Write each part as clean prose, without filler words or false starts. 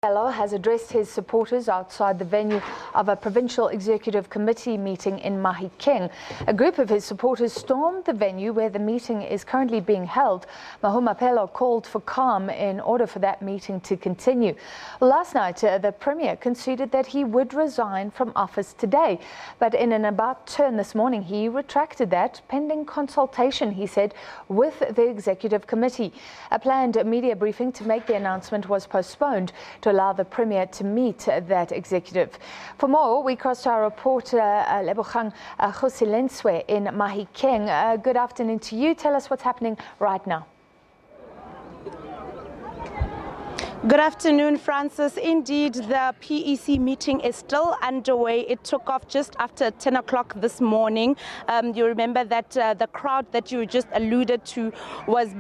Has addressed his supporters outside the venue of a Provincial Executive Committee meeting in Mahikeng. A group of his supporters stormed the venue where the meeting is currently being held. Mahumapelo called for calm in order for that meeting to continue. Last night, the Premier conceded that he would resign from office today. But in an about turn this morning, he retracted that, pending consultation, he said, with the Executive Committee. A planned media briefing to make the announcement was postponed to allow the Premier to meet that executive. For more, we cross to our reporter Olebogeng Kgosilentswe in Mahikeng. Good afternoon to you. Tell us what's happening right now. Good afternoon, Francis. Indeed, the PEC meeting is still underway. It took off just after 10 o'clock this morning. You remember that the crowd that you just alluded to was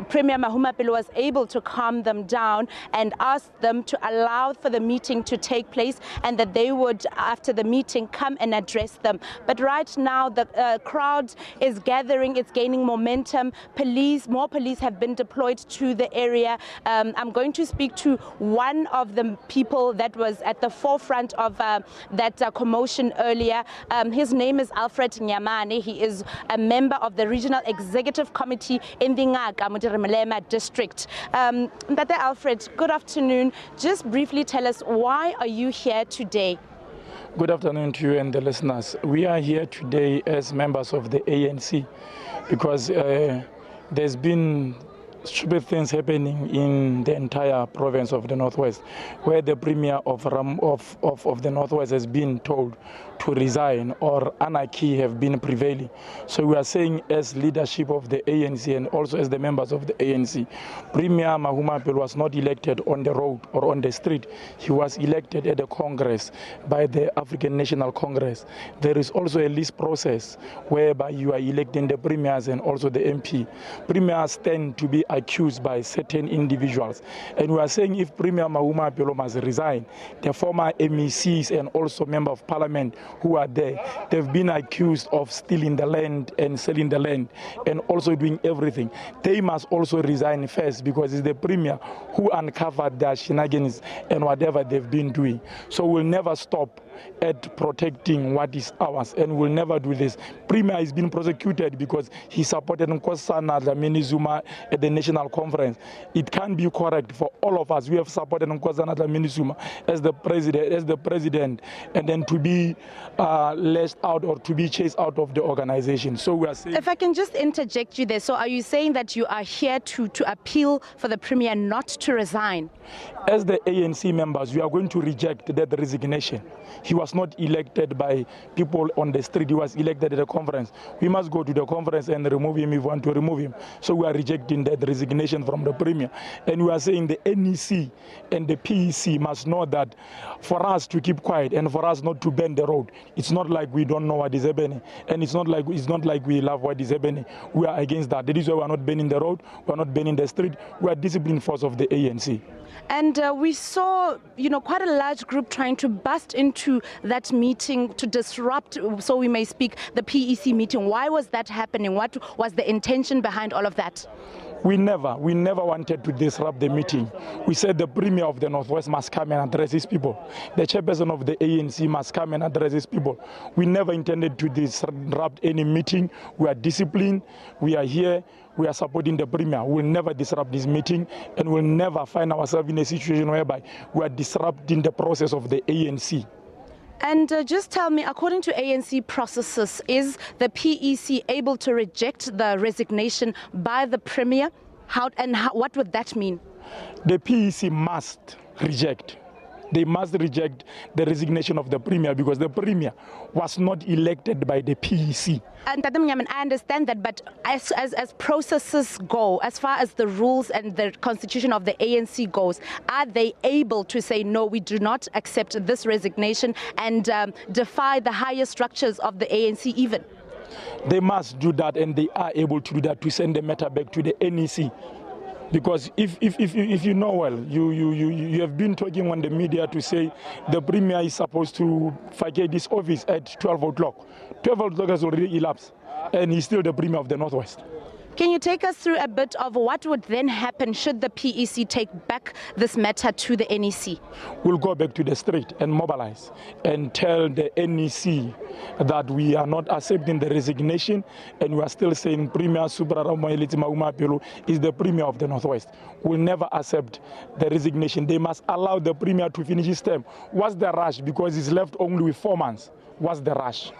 Premier Mahumapelo was able to calm them down and asked them to allow for the meeting to take place and that they would, after the meeting, come and address them. But right now, the crowd is gathering, it's gaining momentum. More police have been deployed to the area. I'm going to speak to one of the people that was at the forefront of that commotion earlier. His name is Alfred Nyamane. He is a member of the Regional Executive Committee in the Ngaka district. Mbate Alfred, good afternoon. Just briefly tell us, why are you here today? Good afternoon to you and the listeners. We are here today as members of the ANC because there's been stupid things happening in the entire province of the Northwest, where the Premier of the Northwest has been told to resign or anarchy have been prevailing. So we are saying, as leadership of the ANC and also as the members of the ANC, Premier Mahumapelo was not elected on the road or on the street. He was elected at the Congress by the African National Congress. There is also a list process whereby you are electing the premiers and also the MP. Premiers tend to be accused by certain individuals. And we are saying, if Premier Mahumapelo must resign, the former MECs and also Member of Parliament who are there, they've been accused of stealing the land and selling the land and also doing everything. They must also resign first, because it's the Premier who uncovered their shenanigans and whatever they've been doing. So we'll never stop at protecting what is ours, and we'll never do this. Premier is being prosecuted because he supported Nkosana Dlamini Zuma at the National Conference. It can't be correct for all of us. We have supported Nkosana Dlamini Zuma as the president, and then to be lashed out or to be chased out of the organization. So we are saying, if I can just interject you there, so are you saying that you are here to appeal for the Premier not to resign? As the ANC members, we are going to reject that resignation. He was not elected by people on the street. He was elected at a conference. We must go to the conference and remove him if we want to remove him. So we are rejecting that resignation from the Premier. And we are saying the NEC and the PEC must know that for us to keep quiet and for us not to bend the road, it's not like we don't know what is happening. And it's not like we love what is happening. We are against that. That is why we are not bending the road. We are not bending the street. We are disciplined force of the ANC. And we saw, quite a large group trying to bust into that meeting to disrupt, so we may speak, the PEC meeting. Why was that happening? What was the intention behind all of that? We never wanted to disrupt the meeting. We said the Premier of the Northwest must come and address his people. The chairperson of the ANC must come and address his people. We never intended to disrupt any meeting. We are disciplined. We are here. We are supporting the Premier. We will never disrupt this meeting, and we'll never find ourselves in a situation whereby we are disrupting the process of the ANC. And just tell me, according to ANC processes, is the PEC able to reject the resignation by the Premier? What would that mean? The PEC must reject. They must reject the resignation of the Premier, because the Premier was not elected by the PEC. And I understand that, but as processes go, as far as the rules and the constitution of the ANC goes, are they able to say, no, we do not accept this resignation and defy the higher structures of the ANC even? They must do that, and they are able to do that, to send the matter back to the NEC. Because if you know well, you have been talking on the media to say the Premier is supposed to vacate this office at 12 o'clock. 12 o'clock has already elapsed, and he's still the Premier of the Northwest. Can you take us through a bit of what would then happen should the PEC take back this matter to the NEC? We'll go back to the street and mobilize and tell the NEC that we are not accepting the resignation, and we are still saying Premier Supra Mahumapelo is the Premier of the Northwest. We'll never accept the resignation. They must allow the Premier to finish his term. What's the rush? Because he's left only with 4 months. What's the rush?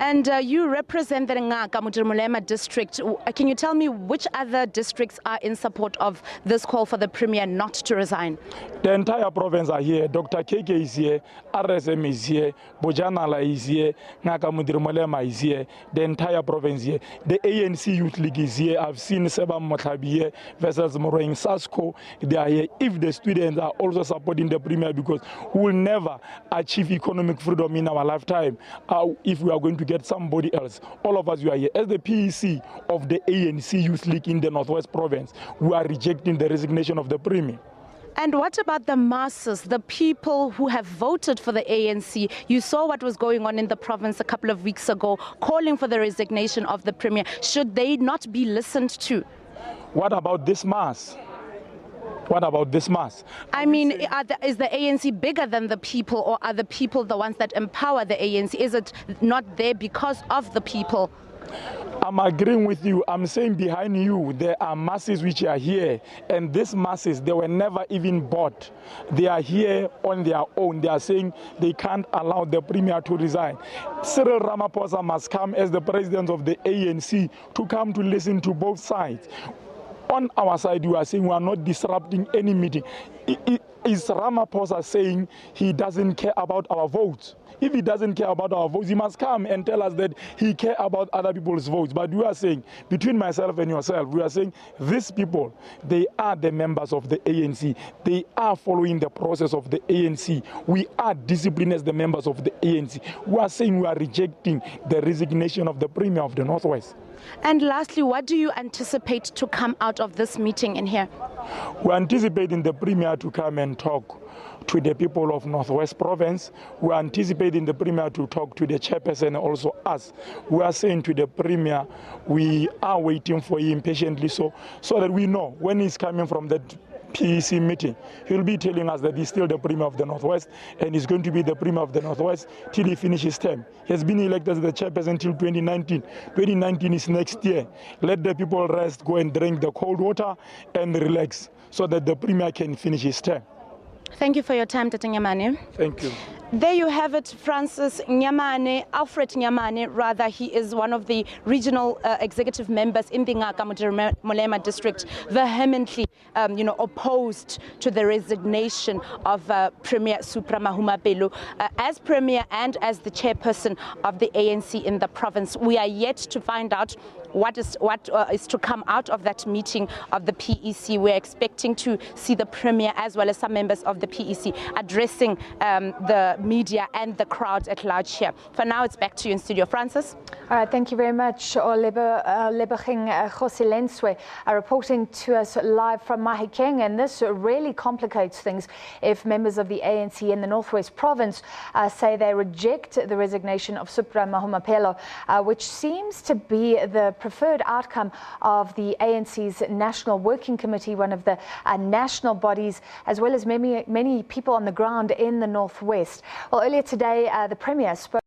And you represent the Ngaka Mulema district. Can you tell me which other districts are in support of this call for the Premier not to resign? The entire province are here. Dr. KK is here, RSM is here, Bojanala is here, Ngaka Mulema is here, the entire province here. The ANC Youth League is here. I've seen Seba Mothabi here versus Moraing Sasko. They are here. If the students are also supporting the Premier, because we will never achieve economic freedom in our lifetime if we are going to get somebody else. All of us, we are here. As the PEC of the ANC Youth League in the Northwest Province, we are rejecting the resignation of the Premier. And what about the masses, the people who have voted for the ANC? You saw what was going on in the province a couple of weeks ago, calling for the resignation of the Premier. Should they not be listened to? What about this mass? What about this mass? I mean, is the ANC bigger than the people, or are the people the ones that empower the ANC? Is it not there because of the people? I'm agreeing with you. I'm saying behind you, there are masses which are here. And these masses, they were never even bought. They are here on their own. They are saying they can't allow the Premier to resign. Cyril Ramaphosa must come as the president of the ANC to come to listen to both sides. On our side, we are saying we are not disrupting any meeting. Is Ramaphosa saying he doesn't care about our votes? If he doesn't care about our votes, he must come and tell us that he cares about other people's votes. But we are saying, between myself and yourself, we are saying these people, they are the members of the ANC. They are following the process of the ANC. We are disciplined as the members of the ANC. We are saying we are rejecting the resignation of the Premier of the Northwest. And lastly, what do you anticipate to come out of this meeting in here? We're anticipating the Premier to come and talk to the people of Northwest Province. We're anticipating the Premier to talk to the chairperson and also us. We are saying to the Premier, we are waiting for him patiently so that we know when he's coming from the PEC meeting, he'll be telling us that he's still the Premier of the Northwest and he's going to be the Premier of the Northwest till he finishes his term. He has been elected as the chairperson till 2019. 2019 is next year. Let the people rest, go and drink the cold water and relax so that the Premier can finish his term. Thank you for your time, Tata Nyamane. Thank you. There you have it, Francis Nyamane, Alfred Nyamane, rather. He is one of the regional executive members in the Ngaka Mulema district, vehemently opposed to the resignation of Premier Supra Mahumapelo as Premier and as the chairperson of the ANC in the province. We are yet to find out what is to come out of that meeting of the PEC. We're expecting to see the Premier as well as some members of the PEC addressing the media and the crowd at large here. For now, it's back to you in studio. Francis? All right, thank you very much. Olebogeng Kgosilentswe reporting to us live from Mahikeng, and this really complicates things if members of the ANC in the Northwest Province say they reject the resignation of Supra Mahumapelo, which seems to be the preferred outcome of the ANC's National Working Committee, one of the national bodies, as well as many people on the ground in the Northwest. Well, earlier today, the Premier spoke